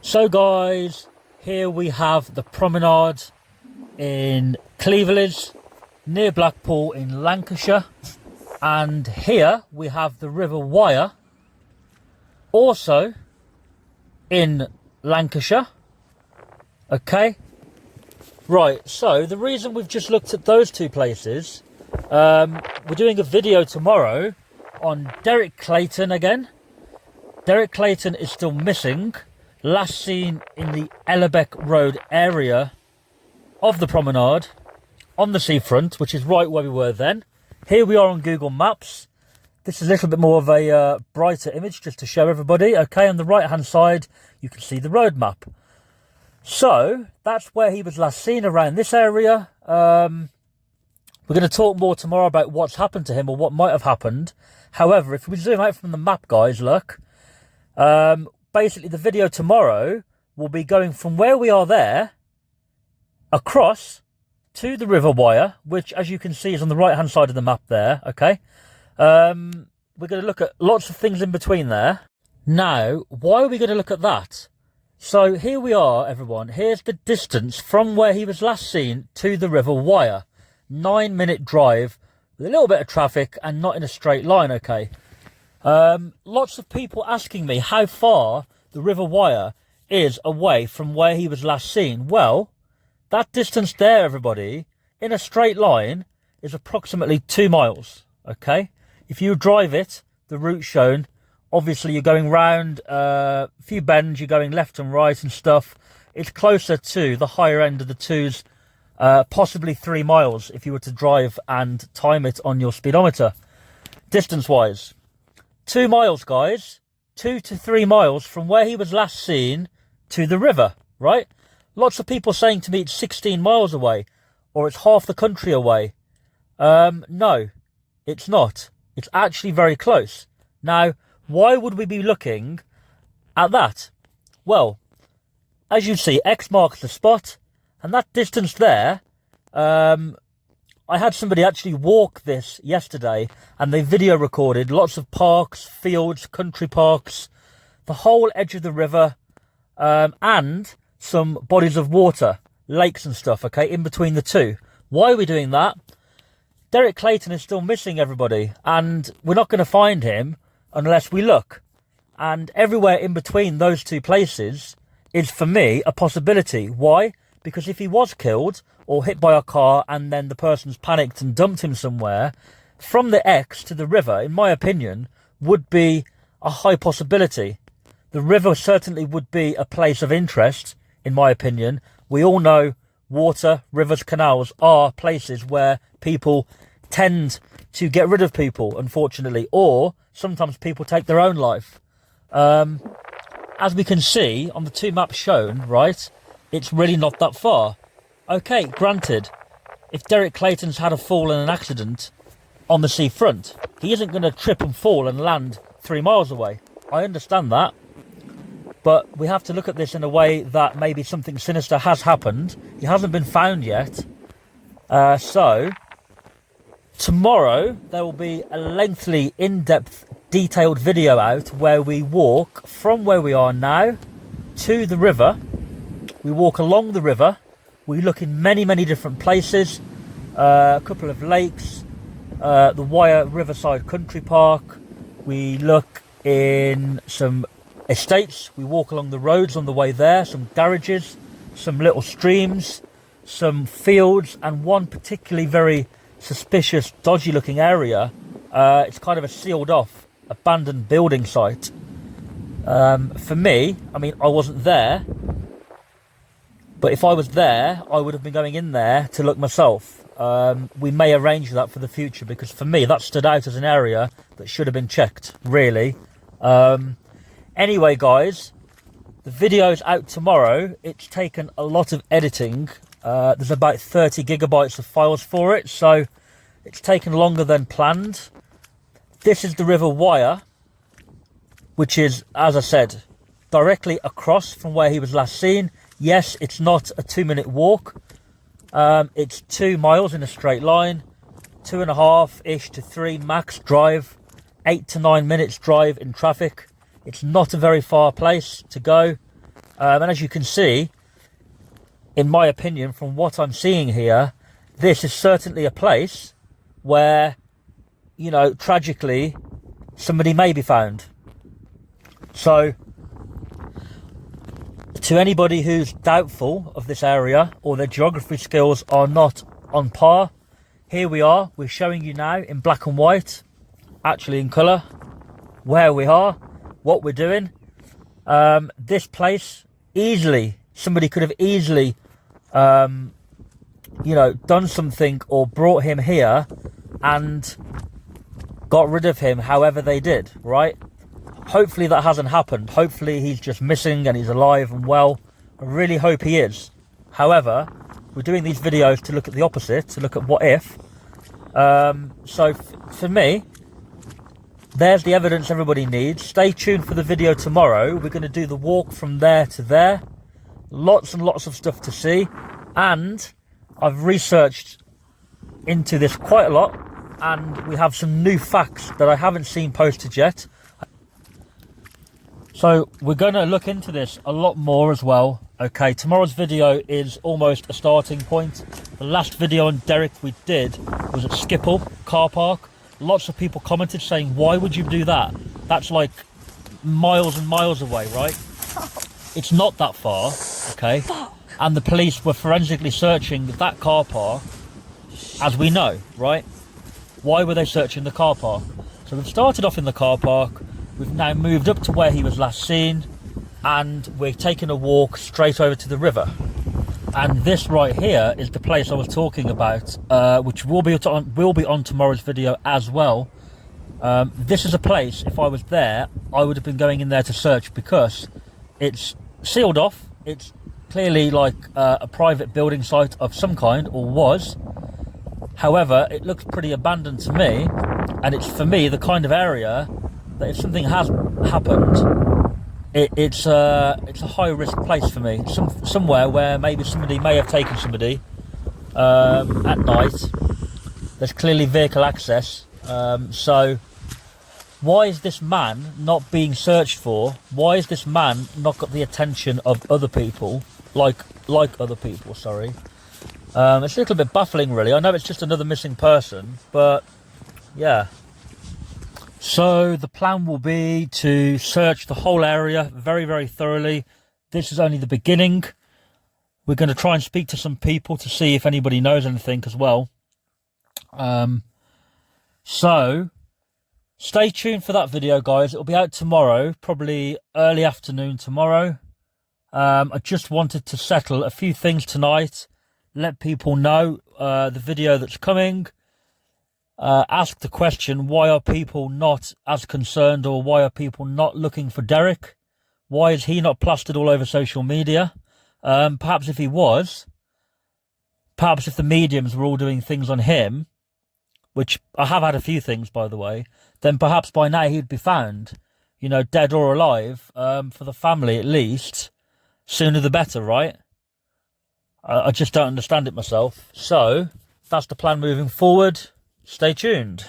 So guys, here we have the promenade in Cleveley, near Blackpool in Lancashire, and here we have the River Wyre, also in Lancashire. Okay, right, so the reason we've just looked at those two places, we're doing a video tomorrow on Derek Clayton again. Derek Clayton is still missing. Last seen in the Ellerbeck Road area of the promenade on the seafront, which is right where we were then. Here we are on Google Maps. This is a little bit more of a brighter image just to show everybody. Okay, on the right hand side you can see the road map. So that's where he was last seen, around this area. We're going to talk more tomorrow about what's happened to him or what might have happened. However, if we zoom out from the map, guys, look. Basically, the video tomorrow will be going from where we are there across to the River Wyre, which, as you can see, is on the right-hand side of the map there, okay? We're going to look at lots of things in between there. Now, why are we going to look at that? So here we are, everyone. Here's the distance from where he was last seen to the River Wyre. 9-minute drive with a little bit of traffic and not in a straight line, okay? Lots of people asking me how far the River Wyre is away from where he was last seen. Well, that distance there, everybody, in a straight line is approximately 2 miles, okay? If you drive it, the route shown, obviously you're going round a few bends, you're going left and right and stuff. It's closer to the higher end of the twos, possibly 3 miles if you were to drive and time it on your speedometer, distance-wise. 2 miles, guys. 2 to 3 miles from where he was last seen to the river, right? Lots of people saying to me it's 16 miles away or it's half the country away. No, it's not. It's actually very close. Now, why would we be looking at that? Well, as you see, X marks the spot, and that distance there, I had somebody actually walk this yesterday and they video recorded lots of parks, fields, country parks, the whole edge of the river, and some bodies of water, lakes and stuff, okay, in between the two. Why are we doing that? Derek Clayton is still missing, everybody, and we're not going to find him unless we look. And everywhere in between those two places is, for me, a possibility. Why? Because if he was killed or hit by a car and then the person's panicked and dumped him somewhere, from the X to the river, in my opinion, would be a high possibility. The river certainly would be a place of interest, in my opinion. We all know water, rivers, canals are places where people tend to get rid of people, unfortunately, or sometimes people take their own life. As we can see on the two maps shown, right, it's really not that far. Okay, granted, if Derek Clayton's had a fall in an accident on the seafront, he isn't going to trip and fall and land 3 miles away. I understand that. But we have to look at this in a way that maybe something sinister has happened. He hasn't been found yet. So, tomorrow there will be a lengthy, in-depth, detailed video out where we walk from where we are now to the river. We walk along the river. We look in many, many different places. A couple of lakes. The Wyre Riverside Country Park. We look in some estates. We walk along the roads on the way there. Some garages. Some little streams. Some fields. And one particularly very suspicious, dodgy looking area. It's kind of a sealed off, abandoned building site. For me, I mean, I wasn't there. But if I was there, I would have been going in there to look myself. We may arrange that for the future, because for me, that stood out as an area that should have been checked, really. Anyway, guys, the video's out tomorrow. It's taken a lot of editing. There's about 30 gigabytes of files for it, so it's taken longer than planned. This is the River Wyre, which is, as I said, directly across from where he was last seen. Yes, it's not a 2-minute walk. It's 2 miles in a straight line, 2.5-ish to 3 max drive, 8 to 9 minutes drive in traffic. It's not a very far place to go. And as you can see, in my opinion, from what I'm seeing here, this is certainly a place where, you know, tragically, somebody may be found. So, to anybody who's doubtful of this area or their geography skills are not on par, here we are. We're showing you now in black and white, actually in colour, where we are, what we're doing. This place, easily, somebody could have easily, you know, done something or brought him here and got rid of him however they did, right? Hopefully that hasn't happened. Hopefully he's just missing and he's alive and well. I really hope he is. However, we're doing these videos to look at the opposite, to look at what if. So for me, there's the evidence everybody needs. Stay tuned for the video tomorrow. We're going to do the walk from there to there. Lots and lots of stuff to see. And I've researched into this quite a lot. And we have some new facts that I haven't seen posted yet. So we're going to look into this a lot more as well. Okay, tomorrow's video is almost a starting point. The last video on Derek we did was at Skippol car park. Lots of people commented saying, why would you do that? That's like miles and miles away, right? It's not that far, okay? And the police were forensically searching that car park, as we know, right? Why were they searching the car park? So we've started off in the car park. We've now moved up to where he was last seen, and we're taking a walk straight over to the river. And this right here is the place I was talking about, which will be on tomorrow's video as well. This is a place, if I was there, I would have been going in there to search, because it's sealed off. It's clearly like a private building site of some kind, or was. However, it looks pretty abandoned to me, and it's, for me, the kind of area that if something has happened, it's a high risk place for me. Somewhere where maybe somebody may have taken somebody at night. There's clearly vehicle access. So why is this man not being searched for? Why is this man not got the attention of other people, like other people? Sorry, it's a little bit baffling, really. I know it's just another missing person, but yeah. So the plan will be to search the whole area very, very thoroughly. This is only the beginning. We're going to try and speak to some people to see if anybody knows anything as well. So stay tuned for that video, guys. It'll be out tomorrow, probably early afternoon tomorrow. I just wanted to settle a few things tonight, let people know the video that's coming. Ask the question, why are people not as concerned, or why are people not looking for Derek? Why is he not plastered all over social media? Perhaps if he was, perhaps if the mediums were all doing things on him, which I have had a few things, by the way, then perhaps by now he'd be found, you know, dead or alive, for the family at least. Sooner the better, right? I just don't understand it myself. So that's the plan moving forward. Stay tuned.